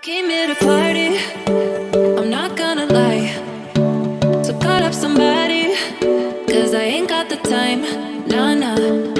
Came here to party, I'm not gonna lie. So call up somebody, cause I ain't got the time, nah, nah.